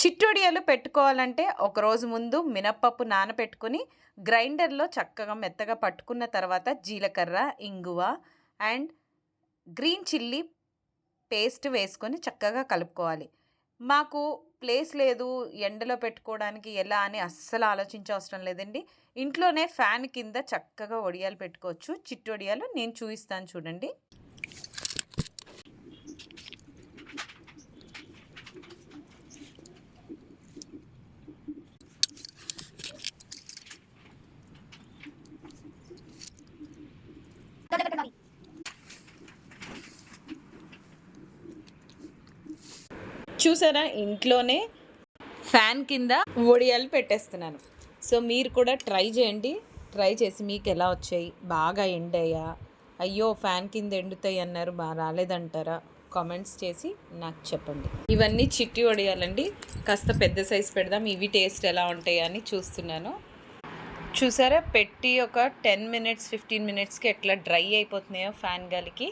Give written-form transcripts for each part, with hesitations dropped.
చిట్టొడియాలు పెట్టుకోవాలంటే ఒకరోజు ముందు మినప్పప్పు నానపెట్టుకొని గ్రైండర్లో చక్కగా మెత్తగా పట్టుకున్న తర్వాత జీలకర్ర, ఇంగువ అండ్ గ్రీన్ చిల్లీ పేస్ట్ వేసుకొని చక్కగా కలుపుకోవాలి. మాకు ప్లేస్ లేదు, ఎండలో పెట్టుకోవడానికి ఎలా అని అస్సలు ఆలోచించవసరం లేదండి. ఇంట్లోనే ఫ్యాన్ కింద చక్కగా వడియాలు పెట్టుకోవచ్చు. చిట్టొడియాలు నేను చూపిస్తాను చూడండి. చూసారా, ఇంట్లోనే ఫ్యాన్ కింద వడియాలు పెట్టేస్తున్నాను. సో మీరు కూడా ట్రై చేయండి. ట్రై చేసి మీకు ఎలా వచ్చాయి, బాగా ఎండాయా, అయ్యో ఫ్యాన్ కింద ఎండుతాయి అన్నారు, బాగా రాలేదంటారా, కామెంట్స్ చేసి నాకు చెప్పండి. ఇవన్నీ చిట్టి వడియాలండి, కాస్త పెద్ద సైజు పెడదాం, ఇవి టేస్ట్ ఎలా ఉంటాయి అని చూస్తున్నాను. చూసారా, పెట్టి ఒక 10 మినిట్స్ 15 మినిట్స్కి ఎట్లా డ్రై అయిపోతున్నాయో ఫ్యాన్ గాలికి.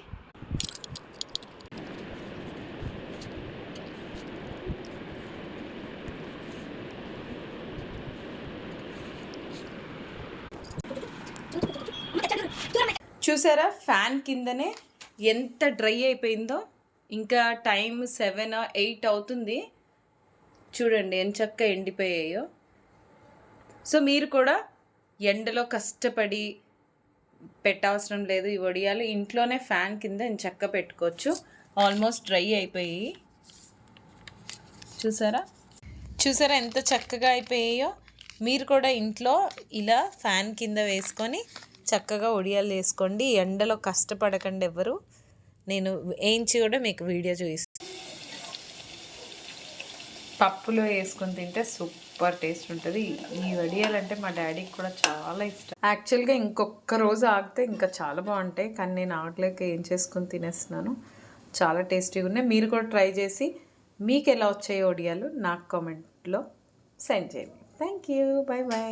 చూసారా, ఫ్యాన్ కిందనే ఎంత డ్రై అయిపోయిందో. ఇంకా టైం 7 or 8 అవుతుంది. చూడండి ఎంత చక్కగా ఎండిపోయాయో. సో మీరు కూడా ఎండలో కష్టపడి పెట్టవసరం లేదు. ఈ వడియాలు ఇంట్లోనే ఫ్యాన్ కింద చక్కగా పెట్టుకోవచ్చు. ఆల్మోస్ట్ డ్రై అయిపోయి చూసారా ఎంత చక్కగా అయిపోయాయో. మీరు కూడా ఇంట్లో ఇలా ఫ్యాన్ కింద వేసుకొని చక్కగా వడియాలు వేసుకోండి. ఎండలో కష్టపడకండి ఎవరు. నేను వేయించి కూడా మీకు వీడియో చూపిస్తాను. పప్పులో వేసుకొని తింటే సూపర్ టేస్ట్ ఉంటుంది. ఈ వడియాలు అంటే మా డాడీకి కూడా చాలా ఇష్టం. యాక్చువల్గా ఇంకొక రోజు ఆగితే ఇంకా చాలా బాగుంటాయి, కానీ నేను ఆగలేక ఏం చేసుకొని తినేస్తున్నాను. చాలా టేస్టీగా ఉన్నాయి. మీరు కూడా ట్రై చేసి మీకు ఎలా వచ్చాయో వడియాలు నాకు కామెంట్లో సెండ్ చేయండి. Thank you, bye bye.